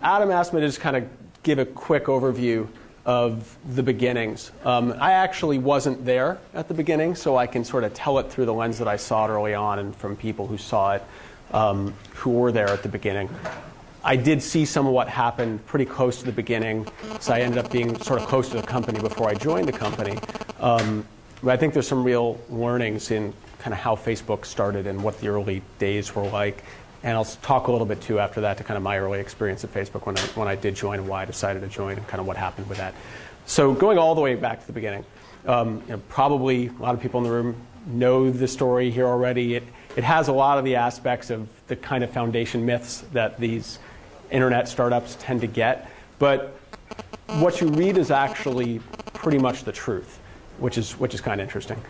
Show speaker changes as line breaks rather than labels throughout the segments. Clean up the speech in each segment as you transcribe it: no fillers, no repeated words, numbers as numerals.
Adam asked me to just kind of give a quick overview of the beginnings. I actually wasn't there at the beginning, so I can sort of tell it through the lens that I saw it early on and from people who saw it, who were there at the beginning. I did see some of what happened pretty close to the beginning, so I ended up being sort of close to the company before I joined the company. But I think there's some real learnings in kind of how Facebook started and what the early days were like. And I'll talk a little bit, too, after that to kind of my early experience at Facebook when I did join and why I decided to join and kind of what happened with that. So going all the way back to the beginning, probably a lot of people in the room know the story here already. It has a lot of the aspects of the kind of foundation myths that these internet startups tend to get. But what you read is actually pretty much the truth, which is kind of interesting.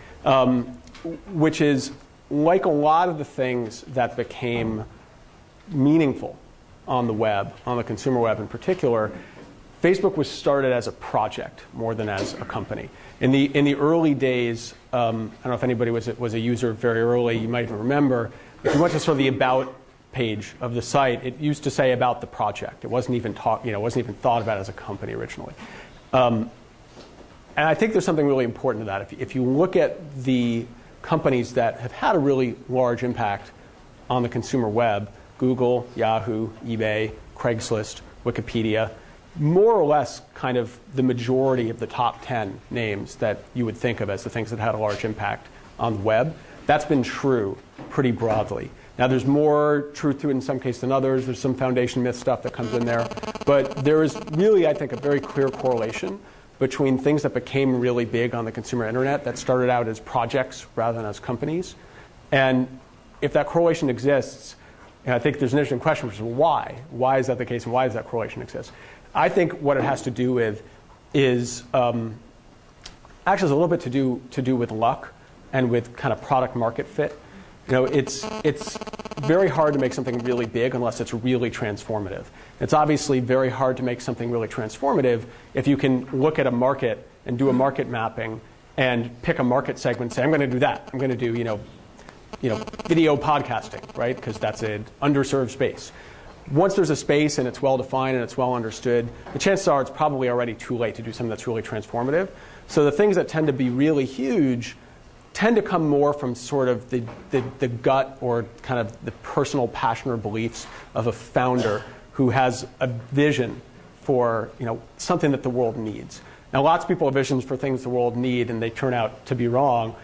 Which is, like a lot of the things that became meaningful on the web, on the consumer web in particular, Facebook was started as a project more than as a company. In the early days, I don't know if anybody was a user very early, you might even remember, if you went to sort of the About page of the site, it used to say about the project. It wasn't even thought about as a company originally. And I think there's something really important to that. If you look at the companies that have had a really large impact on the consumer web, Google, Yahoo, eBay, Craigslist, Wikipedia, more or less kind of the majority of the top 10 names that you would think of as the things that had a large impact on the web, that's been true pretty broadly. Now, there's more truth to it in some cases than others. There's some foundation myth stuff that comes in there. But there is really, I think, a very clear correlation between things that became really big on the consumer internet that started out as projects rather than as companies. And if that correlation exists, I think there's an interesting question, which is why? Why is that the case, and why does that correlation exist? I think what it has to do with is actually has a little bit to do with luck and with kind of product market fit. It's very hard to make something really big unless it's really transformative. It's obviously very hard to make something really transformative if you can look at a market and do a market mapping and pick a market segment and say, I'm going to do that. I'm going to do video podcasting, right? Because that's an underserved space. Once there's a space and it's well defined and it's well understood, the chances are it's probably already too late to do something that's really transformative. So the things that tend to be really huge tend to come more from sort of the gut or kind of the personal passion or beliefs of a founder who has a vision for something that the world needs. Now, lots of people have visions for things the world need, and they turn out to be wrong.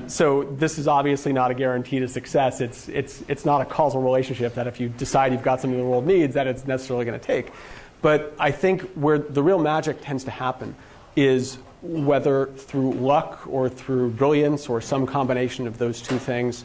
So this is obviously not a guarantee to success. It's not a causal relationship that if you decide you've got something the world needs, that it's necessarily going to take. But I think where the real magic tends to happen is whether through luck or through brilliance or some combination of those two things,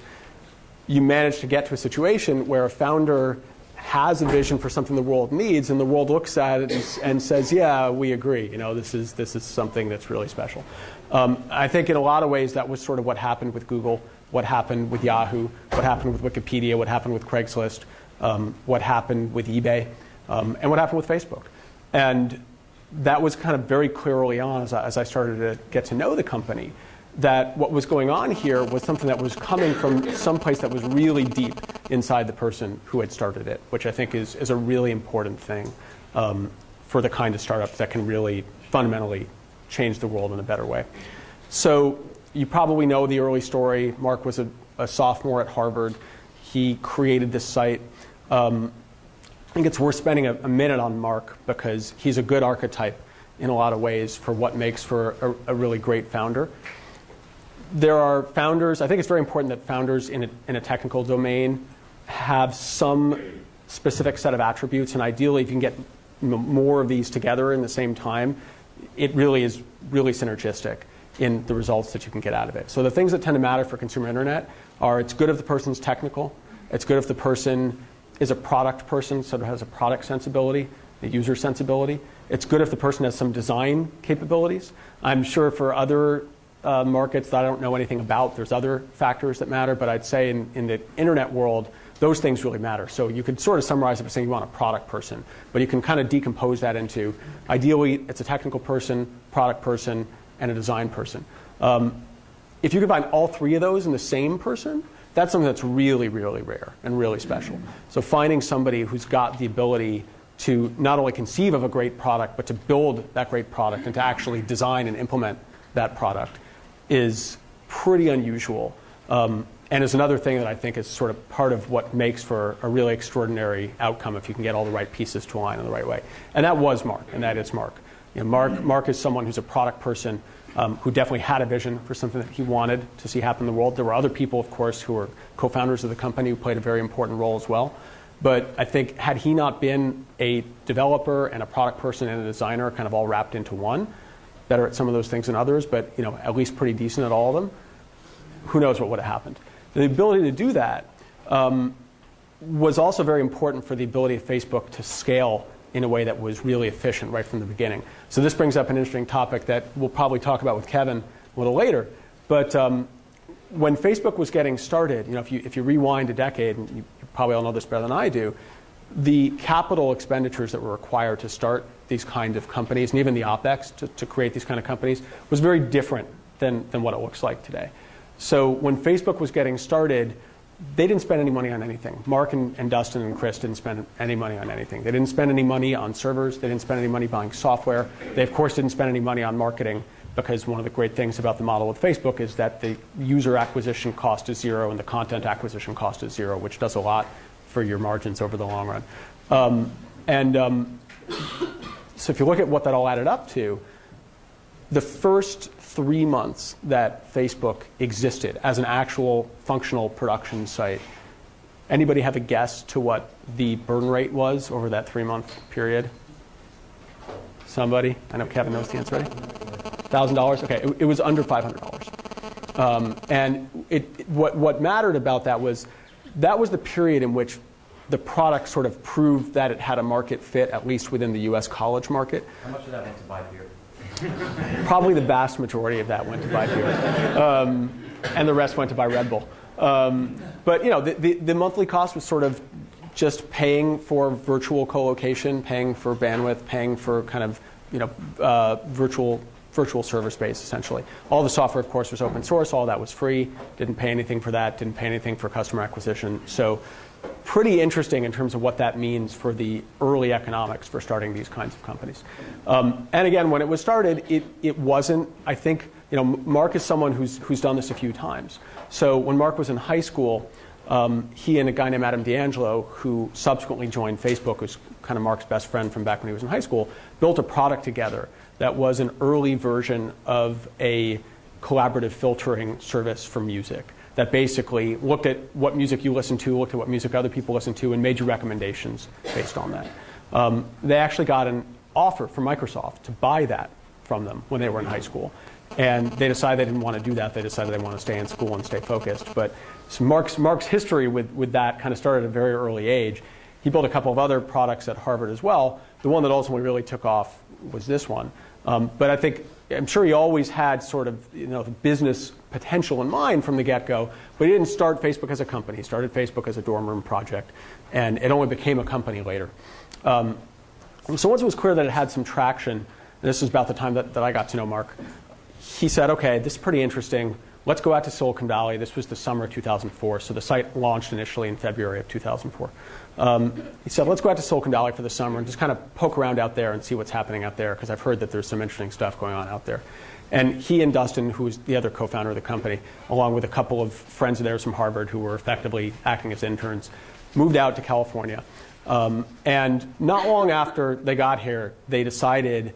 you manage to get to a situation where a founder has a vision for something the world needs, and the world looks at it and says, yeah, we agree. This is something that's really special. I think in a lot of ways that was sort of what happened with Google, what happened with Yahoo, what happened with Wikipedia, what happened with Craigslist, what happened with eBay, and what happened with Facebook. And that was kind of very clear early on as I started to get to know the company, that what was going on here was something that was coming from someplace that was really deep inside the person who had started it, which I think is a really important thing for the kind of startups that can really fundamentally change the world in a better way. So you probably know the early story. Mark was a sophomore at Harvard. He created this site. I think it's worth spending a minute on Mark because he's a good archetype in a lot of ways for what makes for a really great founder. There are founders, I think it's very important that founders in a technical domain have some specific set of attributes, and ideally if you can get more of these together in the same time, it really is really synergistic in the results that you can get out of it. So the things that tend to matter for consumer internet are it's good if the person's technical, it's good if the person is a product person, so it has a product sensibility, a user sensibility. It's good if the person has some design capabilities. I'm sure for other markets that I don't know anything about, there's other factors that matter, but I'd say in the internet world, those things really matter. So you could sort of summarize it by saying you want a product person, but you can kind of decompose that into, ideally, it's a technical person, product person, and a design person. If you can find all three of those in the same person, that's something that's really, really rare and really special. So finding somebody who's got the ability to not only conceive of a great product, but to build that great product and to actually design and implement that product is pretty unusual. And is another thing that I think is sort of part of what makes for a really extraordinary outcome if you can get all the right pieces to align in the right way. And that was Mark, and that is Mark. Mark is someone who's a product person who definitely had a vision for something that he wanted to see happen in the world. There were other people, of course, who were co-founders of the company who played a very important role as well. But I think had he not been a developer and a product person and a designer kind of all wrapped into one, better at some of those things than others, but at least pretty decent at all of them, who knows what would have happened. The ability to do that was also very important for the ability of Facebook to scale in a way that was really efficient right from the beginning. So this brings up an interesting topic that we'll probably talk about with Kevin a little later. But when Facebook was getting started, if you rewind a decade, and you probably all know this better than I do, the capital expenditures that were required to start these kind of companies, and even the OpEx to create these kind of companies, was very different than what it looks like today. So when Facebook was getting started, they didn't spend any money on anything. Mark and Dustin and Chris didn't spend any money on anything. They didn't spend any money on servers. They didn't spend any money buying software. They, of course, didn't spend any money on marketing, because one of the great things about the model with Facebook is that the user acquisition cost is zero and the content acquisition cost is zero, which does a lot for your margins over the long run. So if you look at what that all added up to, the first 3 months that Facebook existed as an actual functional production site, anybody have a guess to what the burn rate was over that 3-month period? Somebody? I know Kevin knows the answer, right? $1,000? Okay, it was under $500. And what mattered about that was the period in which the product sort of proved that it had a market fit, at least within the US college market.
How much of that went to buy beer?
Probably the vast majority of that went to buy beer. And the rest went to buy Red Bull. But the monthly cost was sort of just paying for virtual co-location, paying for bandwidth, paying for kind of virtual server space, essentially. All the software, of course, was open source. All that was free. Didn't pay anything for that. Didn't pay anything for customer acquisition. So pretty interesting in terms of what that means for the early economics for starting these kinds of companies. And again, when it was started, it wasn't, I think, Mark is someone who's done this a few times. So when Mark was in high school, he and a guy named Adam D'Angelo, who subsequently joined Facebook, who's kind of Mark's best friend from back when he was in high school, built a product together that was an early version of a collaborative filtering service for music that basically looked at what music you listen to, looked at what music other people listen to, and made you recommendations based on that. They actually got an offer from Microsoft to buy that from them when they were in high school. And they decided they didn't want to do that. They decided they want to stay in school and stay focused. But so Mark's history with that kind of started at a very early age. He built a couple of other products at Harvard as well. The one that ultimately really took off was this one. But I'm sure he always had sort of the business potential in mind from the get-go, but he didn't start Facebook as a company. He started Facebook as a dorm room project, and it only became a company later. So once it was clear that it had some traction, and this was about the time that I got to know Mark, he said, okay, this is pretty interesting. Let's go out to Silicon Valley. This was the summer of 2004, so the site launched initially in February of 2004. He said, let's go out to Silicon Valley for the summer and just kind of poke around out there and see what's happening out there, because I've heard that there's some interesting stuff going on out there. And he and Dustin, who was the other co-founder of the company, along with a couple of friends of theirs from Harvard who were effectively acting as interns, moved out to California. And not long after they got here, they decided,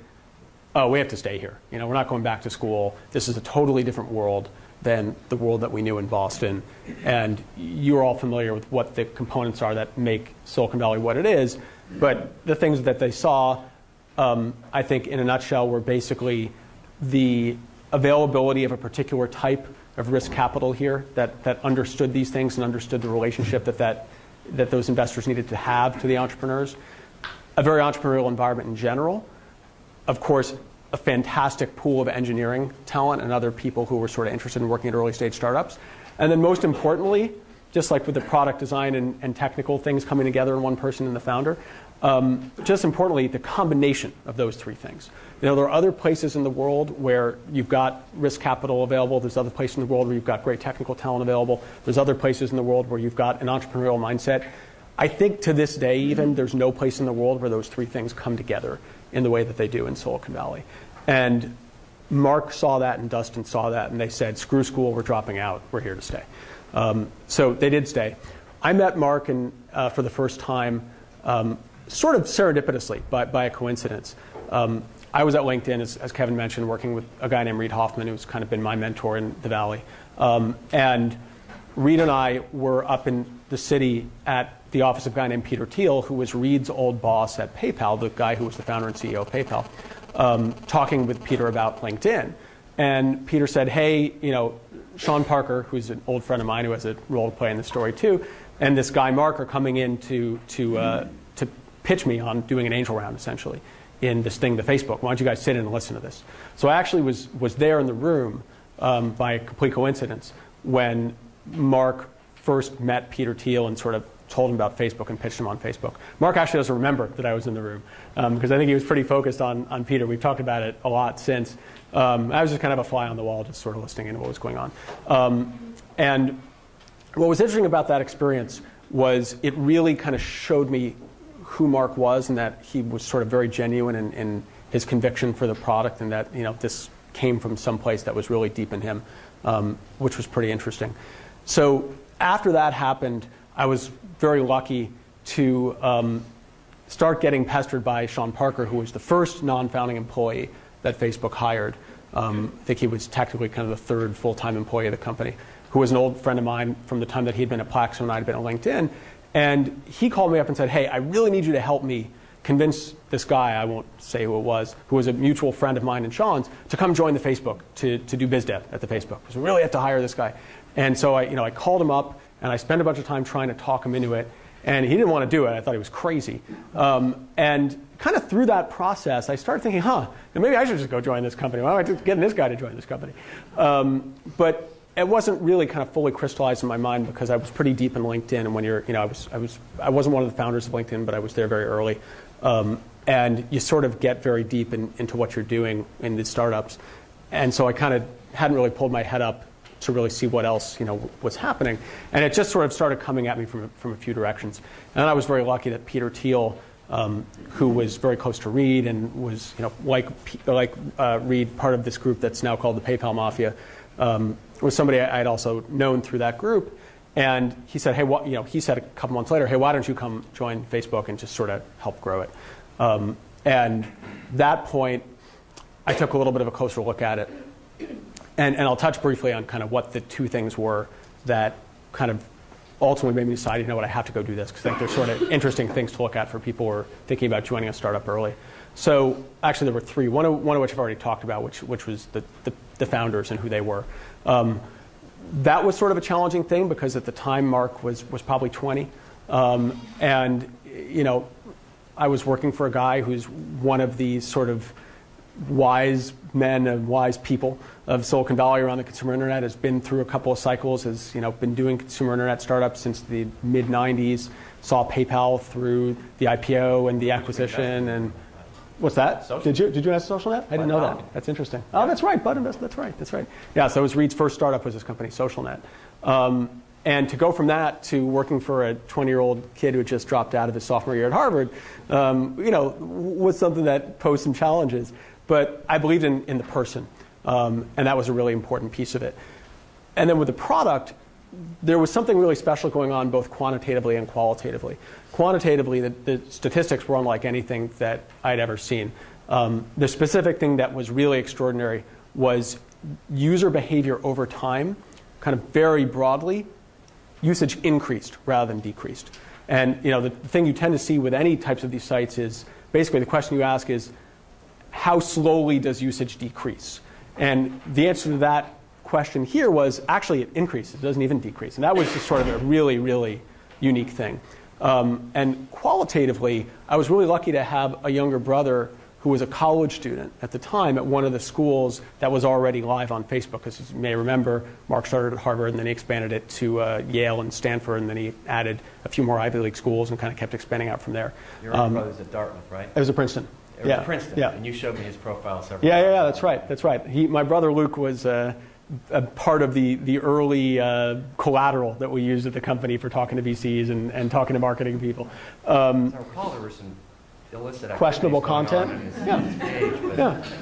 oh, we have to stay here. We're not going back to school. This is a totally different world than the world that we knew in Boston. And you're all familiar with what the components are that make Silicon Valley what it is. But the things that they saw, I think, in a nutshell, were basically the availability of a particular type of risk capital here that understood these things and understood the relationship that those investors needed to have to the entrepreneurs. A very entrepreneurial environment in general. Of course, a fantastic pool of engineering talent and other people who were sort of interested in working at early stage startups. And then most importantly, just like with the product design and technical things coming together in one person and the founder, just importantly, the combination of those three things. There are other places in the world where you've got risk capital available. There's other places in the world where you've got great technical talent available. There's other places in the world where you've got an entrepreneurial mindset. I think to this day even, there's no place in the world where those three things come together in the way that they do in Silicon Valley. And Mark saw that and Dustin saw that, and they said, screw school, we're dropping out, we're here to stay. So they did stay. I met Mark for the first time sort of serendipitously, by a coincidence. I was at LinkedIn, as Kevin mentioned, working with a guy named Reid Hoffman, who's kind of been my mentor in the Valley. And Reid and I were up in the city at the office of a guy named Peter Thiel, who was Reid's old boss at PayPal, the guy who was the founder and CEO of PayPal, talking with Peter about LinkedIn. And Peter said, hey, Sean Parker, who's an old friend of mine who has a role to play in the story too, and this guy Mark are coming in to pitch me on doing an angel round, essentially, in this thing, the Facebook. Why don't you guys sit in and listen to this? So I actually was there in the room by a complete coincidence when Mark first met Peter Thiel and sort of told him about Facebook and pitched him on Facebook. Mark actually doesn't remember that I was in the room because I think he was pretty focused on Peter. We've talked about it a lot since. I was just kind of a fly on the wall, just sort of listening into what was going on. And what was interesting about that experience was it really kind of showed me who Mark was and that he was sort of very genuine in his conviction for the product and that this came from some place that was really deep in him, which was pretty interesting. So after that happened, I was very lucky to start getting pestered by Sean Parker, who was the first non-founding employee that Facebook hired. I think he was technically kind of the third full-time employee of the company, who was an old friend of mine from the time that he'd been at Plaxo and I'd been at LinkedIn. And he called me up and said, hey, I really need you to help me convince this guy, I won't say who it was, who was a mutual friend of mine and Sean's, to come join the Facebook, to do biz dev at the Facebook. Because we really have to hire this guy. And so I called him up, and I spent a bunch of time trying to talk him into it. And he didn't want to do it. I thought he was crazy. And kind of through that process, I started thinking, maybe I should just go join this company. Why am I just getting this guy to join this company? But it wasn't really kind of fully crystallized in my mind because I was pretty deep in LinkedIn. And when I wasn't one of the founders of LinkedIn, but I was there very early. And you sort of get very deep into what you're doing in these startups. And so I kind of hadn't really pulled my head up to really see what else was happening. And it just sort of started coming at me from a few directions. And I was very lucky that Peter Thiel, who was very close to Reid and was like Reid, part of this group that's now called the PayPal Mafia, was somebody I had also known through that group. And he said, hey, he said a couple months later, hey, why don't you come join Facebook and just sort of help grow it? And that point, I took a little bit of a closer look at it. And I'll touch briefly on kind of what the two things were that kind of ultimately made me decide, you know what, I have to go do this, because I think they're sort of interesting things to look at for people who are thinking about joining a startup early. So actually there were three, one of which I've already talked about, which was the founders and who they were. That was sort of a challenging thing because at the time Mark was probably 20. And I was working for a guy who's one of these sort of wise men and wise people of Silicon Valley around the consumer internet, has been through a couple of cycles, has been doing consumer internet startups since the mid 90s, saw PayPal through the IPO and the acquisition. And what's that?
Social.
Did you ask SocialNet? I didn't know that. That's interesting. Yeah. Oh, that's right. Bud Invest. That's right. Yeah. So it was Reid's first startup was this company, SocialNet. And to go from that to working for a 20-year-old kid who had just dropped out of his sophomore year at Harvard, was something that posed some challenges. But I believed in the person, and that was a really important piece of it. And then with the product, there was something really special going on both quantitatively and qualitatively. Quantitatively, the statistics were unlike anything that I'd ever seen. The specific thing that was really extraordinary was user behavior over time, kind of very broadly, usage increased rather than decreased. And the thing you tend to see with any types of these sites is basically the question you ask is, how slowly does usage decrease? And the answer to that question here was actually it increases. It doesn't even decrease. And that was just sort of a really, really unique thing. And qualitatively, I was really lucky to have a younger brother who was a college student at the time at one of the schools that was already live on Facebook. Because as you may remember, Mark started at Harvard, and then he expanded it to Yale and Stanford, and then he added a few more Ivy League schools and kind of kept expanding out from there.
Your older brother's at Dartmouth, right?
It was at Princeton.
It was at Princeton, and you showed me his profile several times.
Yeah, that's right. My brother Luke was a part of the early collateral that we used at the company for talking to VCs and talking to marketing people.
As I recall, there were some illicit
questionable content,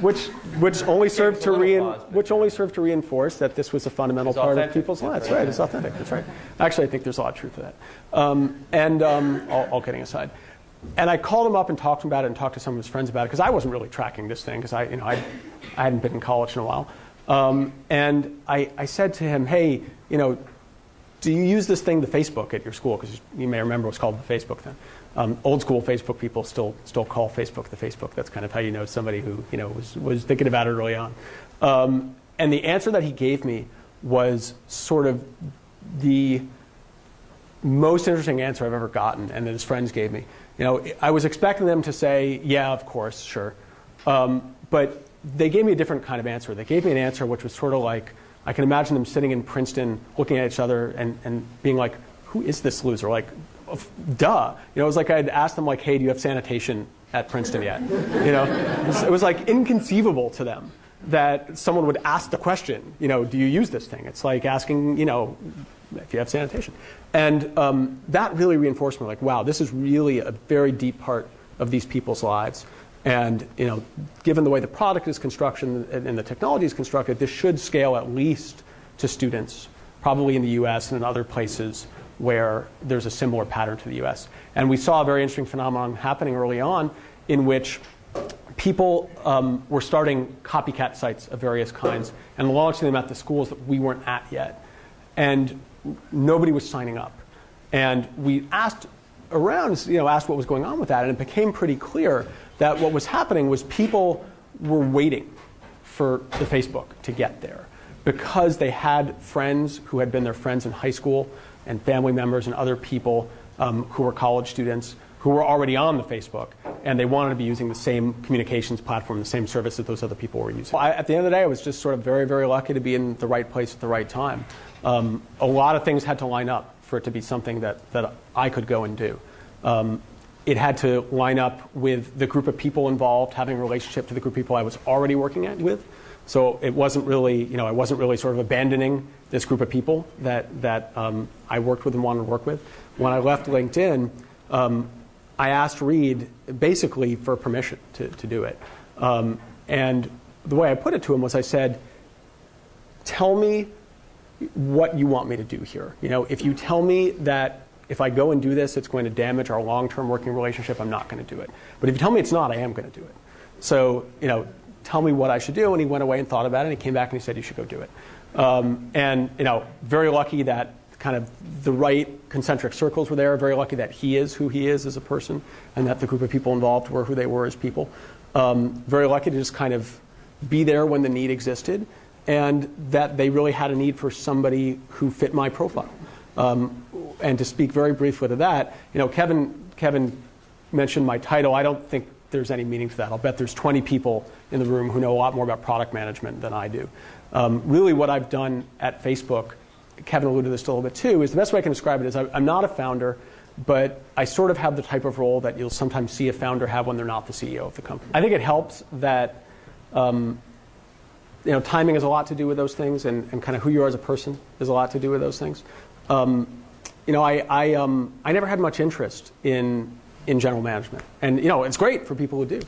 which only served to reinforce that this was a fundamental part of people's lives. Right, it's authentic. That's right. Actually, I think there's a lot of truth to that. All kidding aside, and I called him up and talked to him about it and talked to some of his friends about it because I wasn't really tracking this thing because I hadn't been in college in a while. And I said to him, hey, do you use this thing, the Facebook, at your school? Because you may remember it was called the Facebook then. Old school Facebook people still call Facebook the Facebook. That's kind of how you know somebody who was thinking about it early on. And the answer that he gave me was sort of the most interesting answer I've ever gotten, and that his friends gave me. I was expecting them to say, yeah, of course, sure. But they gave me a different kind of answer. They gave me an answer which was sort of like, I can imagine them sitting in Princeton looking at each other and being like, who is this loser? Like, duh. It was like I'd asked them, like, hey, do you have sanitation at Princeton yet? It was like inconceivable to them that someone would ask the question, do you use this thing? It's like asking, if you have sanitation. And that really reinforced me, like, wow, this is really a very deep part of these people's lives. And given the way the product is constructed and the technology is constructed, this should scale at least to students, probably in the US and in other places where there's a similar pattern to the US. And we saw a very interesting phenomenon happening early on in which people were starting copycat sites of various kinds and launching them at the schools that we weren't at yet. And nobody was signing up. And we asked around, asked what was going on with that, and it became pretty clear that what was happening was people were waiting for the Facebook to get there because they had friends who had been their friends in high school and family members and other people who were college students who were already on the Facebook, and they wanted to be using the same communications platform, the same service that those other people were using. At the end of the day, I was just sort of very, very lucky to be in the right place at the right time. A lot of things had to line up for it to be something that I could go and do. It had to line up with the group of people involved, having a relationship to the group of people I was already working with. So it wasn't really, I wasn't really sort of abandoning this group of people that I worked with and wanted to work with. When I left LinkedIn, I asked Reed basically for permission to do it. And the way I put it to him was I said, tell me what you want me to do here. If you tell me that if I go and do this, it's going to damage our long-term working relationship, I'm not going to do it. But if you tell me it's not, I am going to do it. So, tell me what I should do. And he went away and thought about it, and he came back and he said, you should go do it. And, very lucky that kind of the right concentric circles were there, very lucky that he is who he is as a person, and that the group of people involved were who they were as people. Very lucky to just kind of be there when the need existed, and that they really had a need for somebody who fit my profile. And to speak very briefly to that, Kevin mentioned my title. I don't think there's any meaning to that. I'll bet there's 20 people in the room who know a lot more about product management than I do. Really what I've done at Facebook, Kevin alluded to this a little bit too, is the best way I can describe it is I'm not a founder, but I sort of have the type of role that you'll sometimes see a founder have when they're not the CEO of the company. I think it helps that timing has a lot to do with those things, and kind of who you are as a person has a lot to do with those things. I never had much interest in general management, and it's great for people who do.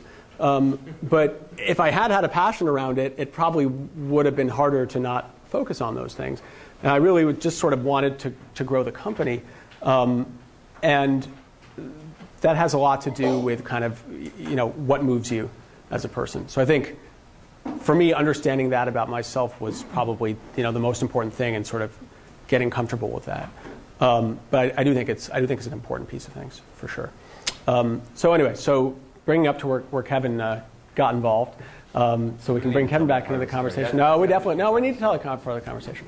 But if I had a passion around it, it probably would have been harder to not focus on those things. And I really just sort of wanted to grow the company, and that has a lot to do with kind of what moves you as a person. So I think for me, understanding that about myself was probably the most important thing, and sort of getting comfortable with that. But I do think it's an important piece of things for sure. So anyway, bringing up to where Kevin got involved, so we can bring Kevin back into the conversation. No, we need to tell a part of the conversation.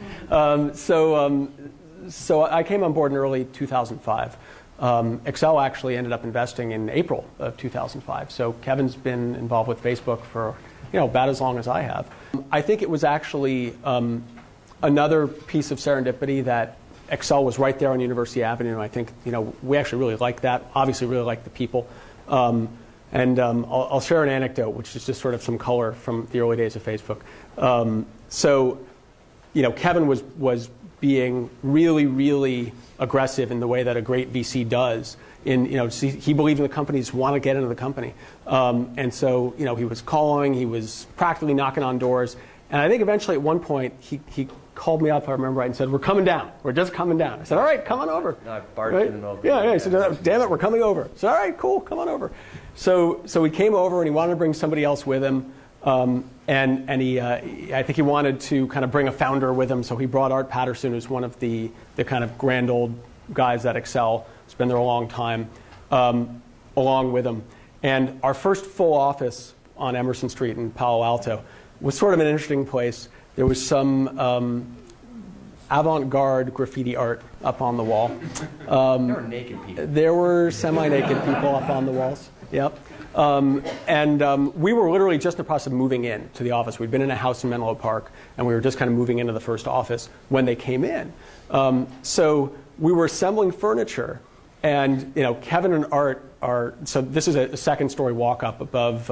So I came on board in early 2005. Accel actually ended up investing in April of 2005. So Kevin's been involved with Facebook for about as long as I have. I think it was actually another piece of serendipity that Accel was right there on University Avenue. I think we actually really liked that. Obviously, really liked the people. And I'll share an anecdote, which is just sort of some color from the early days of Facebook. So Kevin was being really, really aggressive in the way that a great VC does. He believed in the companies, want to get into the company, and so he was calling, he was practically knocking on doors, and I think eventually at one point he called me up, if I remember right, and said, "We're coming down. We're just coming down." I said, "All right, come on over."
No, I barged
right?
in the middle of
Yeah. He said, "Damn it, we're coming over." I said, "All right, cool, come on over." So he came over, and he wanted to bring somebody else with him. And he, I think he wanted to kind of bring a founder with him, so he brought Art Patterson, who's one of the kind of grand old guys at Accel, who's been there a long time, along with him. And our first full office on Emerson Street in Palo Alto was sort of an interesting place. There was some avant-garde graffiti art up on the wall.
There were naked people.
There were semi-naked people up on the walls. Yep. We were literally just in the process of moving in to the office. We'd been in a house in Menlo Park, and we were just kind of moving into the first office when they came in. So we were assembling furniture, and Kevin and Art are. So this is a second-story walk-up above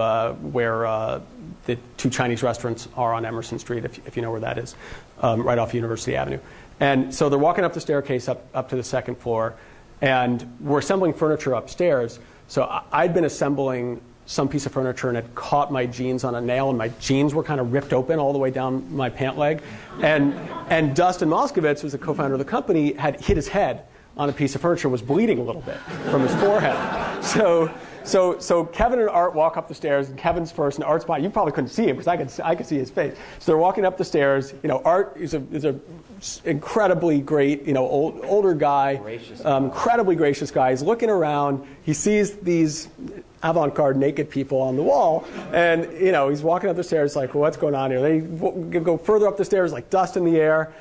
where the two Chinese restaurants are on Emerson Street, if you know where that is, right off University Avenue. And so they're walking up the staircase up to the second floor, and we're assembling furniture upstairs. So I'd been assembling some piece of furniture and had caught my jeans on a nail, and my jeans were kind of ripped open all the way down my pant leg. And Dustin Moskovitz, who's the co-founder of the company, had hit his head on a piece of furniture and was bleeding a little bit from his forehead. So Kevin and Art walk up the stairs, and Kevin's first, and Art's behind. You probably couldn't see him because I could see his face. So they're walking up the stairs. Art is a incredibly great, older guy, incredibly gracious guy. He's looking around. He sees these avant-garde naked people on the wall, and he's walking up the stairs like, well, what's going on here? They go further up the stairs, like dust in the air.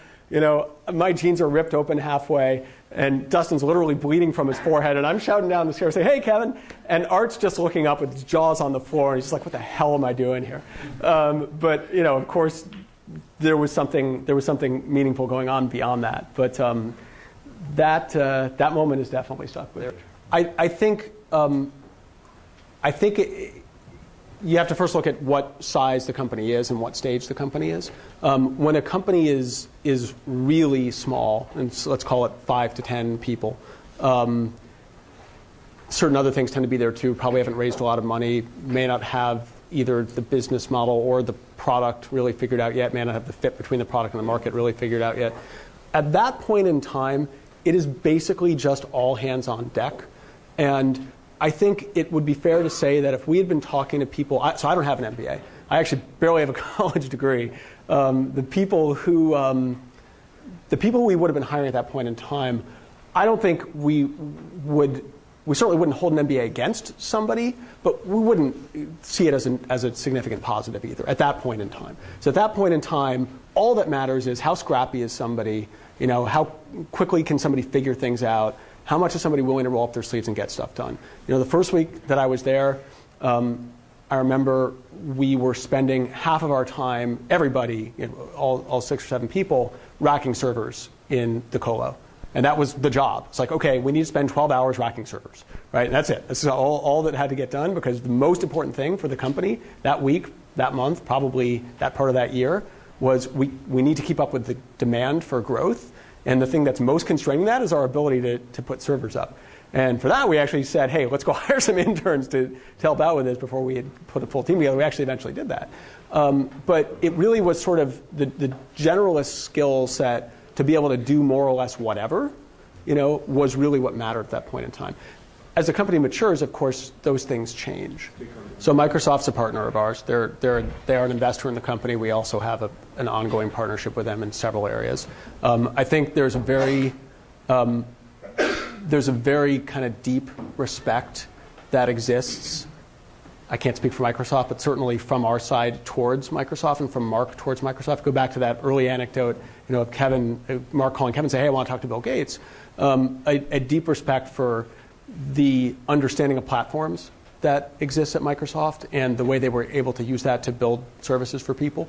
My jeans are ripped open halfway, and Dustin's literally bleeding from his forehead, and I'm shouting down the stairs, saying, "Hey, Kevin!" And Art's just looking up with his jaws on the floor, and he's just like, "What the hell am I doing here?" But of course, there was something meaningful going on beyond that. But that moment is definitely stuck with me. I think you have to first look at what size the company is and what stage the company is. When a company is really small, and so let's call it 5 to 10 people, certain other things tend to be there too. Probably haven't raised a lot of money, may not have either the business model or the product really figured out yet, may not have the fit between the product and the market really figured out yet. At that point in time, it is basically just all hands on deck. And I think it would be fair to say that if we had been talking to people, so I don't have an MBA. I actually barely have a college degree. The people who we would have been hiring at that point in time, I don't think we certainly wouldn't hold an MBA against somebody, but we wouldn't see it as a significant positive either at that point in time. So at that point in time, all that matters is how scrappy is somebody, how quickly can somebody figure things out, how much is somebody willing to roll up their sleeves and get stuff done. The first week that I was there, I remember we were spending half of our time, everybody, all 6 or 7 people, racking servers in the colo. And that was the job. It's like, okay, we need to spend 12 hours racking servers, right? And that's it. This is all that had to get done, because the most important thing for the company that week, that month, probably that part of that year, was we need to keep up with the demand for growth. And the thing that's most constraining that is our ability to put servers up. And for that, we actually said, hey, let's go hire some interns to help out with this before we had put a full team together. We actually eventually did that. But it really was sort of the generalist skill set to be able to do more or less whatever, was really what mattered at that point in time. As the company matures, of course, those things change. So Microsoft's a partner of ours. They are an investor in the company. We also have an ongoing partnership with them in several areas. I think there's a very kind of deep respect that exists. I can't speak for Microsoft, but certainly from our side towards Microsoft and from Mark towards Microsoft. Go back to that early anecdote, of Mark calling Kevin and say, hey, I want to talk to Bill Gates. A deep respect for the understanding of platforms that exists at Microsoft and the way they were able to use that to build services for people.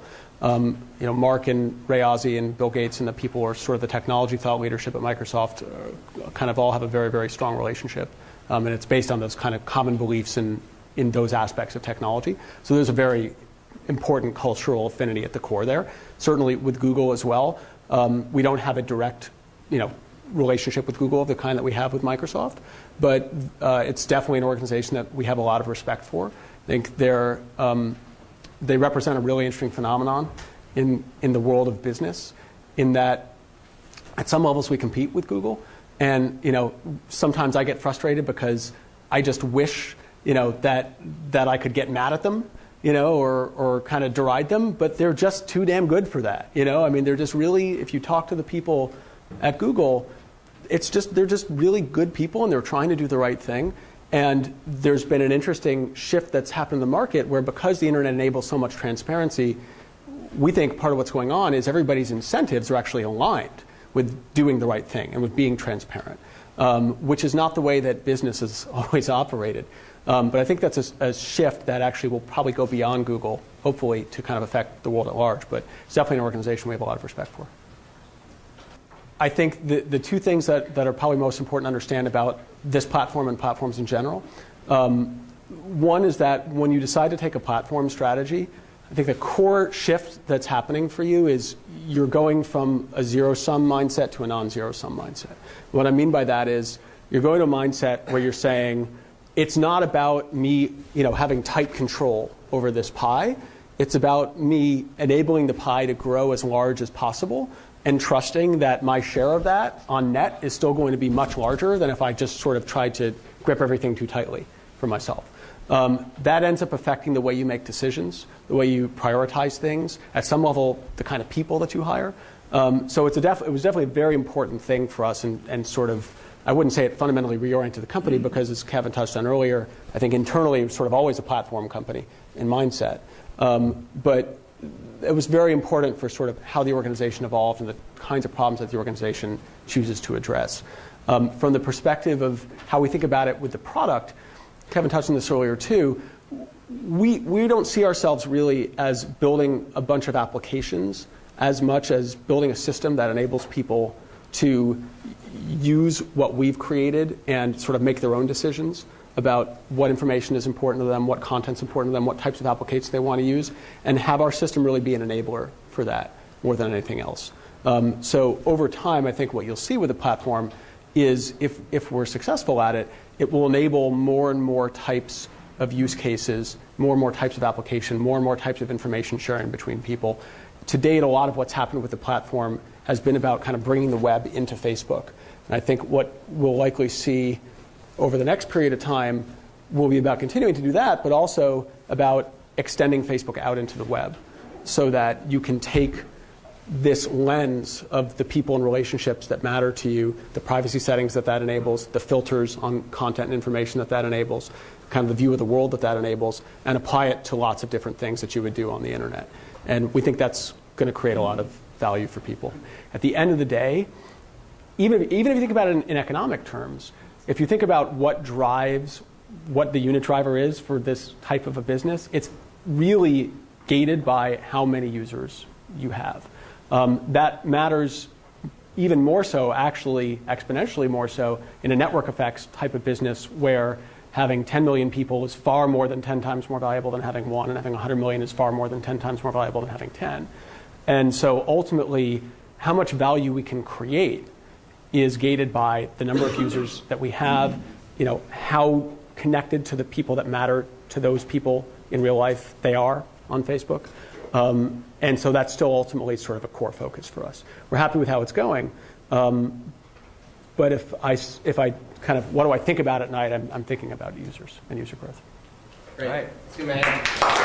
Mark and Ray Ozzie and Bill Gates and the people who are sort of the technology thought leadership at Microsoft kind of all have a very, very strong relationship. And it's based on those kind of common beliefs in those aspects of technology. So there's a very important cultural affinity at the core there. Certainly with Google as well. We don't have a direct, relationship with Google of the kind that we have with Microsoft, but it's definitely an organization that we have a lot of respect for. I think they represent a really interesting phenomenon in the world of business, in that at some levels we compete with Google, and sometimes I get frustrated because I just wish that I could get mad at them, or kind of deride them, but they're just too damn good for that. I mean, they're just really, if you talk to the people at Google, they're just really good people, and they're trying to do the right thing. And there's been an interesting shift that's happened in the market where, because the internet enables so much transparency, we think part of what's going on is everybody's incentives are actually aligned with doing the right thing and with being transparent, which is not the way that business has always operated. But I think that's a shift that actually will probably go beyond Google, hopefully, to kind of affect the world at large. But it's definitely an organization we have a lot of respect for. I think the two things that are probably most important to understand about this platform and platforms in general, one is that when you decide to take a platform strategy, I think the core shift that's happening for you is you're going from a zero-sum mindset to a non-zero-sum mindset. What I mean by that is you're going to a mindset where you're saying, it's not about me having tight control over this pie. It's about me enabling the pie to grow as large as possible, and trusting that my share of that on net is still going to be much larger than if I just sort of tried to grip everything too tightly for myself. That ends up affecting the way you make decisions, the way you prioritize things, at some level, the kind of people that you hire. So it was definitely a very important thing for us, and sort of, I wouldn't say it fundamentally reoriented the company, because as Kevin touched on earlier, I think internally it was sort of always a platform company in mindset. But it was very important for sort of how the organization evolved and the kinds of problems that the organization chooses to address. From the perspective of how we think about it with the product, Kevin touched on this earlier too, we don't see ourselves really as building a bunch of applications as much as building a system that enables people to use what we've created and sort of make their own decisions about what information is important to them, what content's important to them, what types of applications they want to use, and have our system really be an enabler for that more than anything else. So over time, I think what you'll see with the platform is if we're successful at it, it will enable more and more types of use cases, more and more types of application, more and more types of information sharing between people. To date, a lot of what's happened with the platform has been about kind of bringing the web into Facebook. And I think what we'll likely see over the next period of time will be about continuing to do that, but also about extending Facebook out into the web so that you can take this lens of the people and relationships that matter to you, the privacy settings that enables, the filters on content and information that enables, kind of the view of the world that enables, and apply it to lots of different things that you would do on the internet. And we think that's going to create a lot of value for people. At the end of the day, even if you think about it in economic terms, if you think about what drives what the unit driver is for this type of a business, it's really gated by how many users you have. That matters even more so, actually exponentially more so, in a network effects type of business where having 10 million people is far more than 10 times more valuable than having one, and having 100 million is far more than 10 times more valuable than having 10. And so ultimately, how much value we can create is gated by the number of users that we have, how connected to the people that matter to those people in real life they are on Facebook. And so that's still ultimately sort of a core focus for us. We're happy with how it's going. But if I kind of, what do I think about at night, I'm thinking about users and user growth.
Great. All right. See you, man.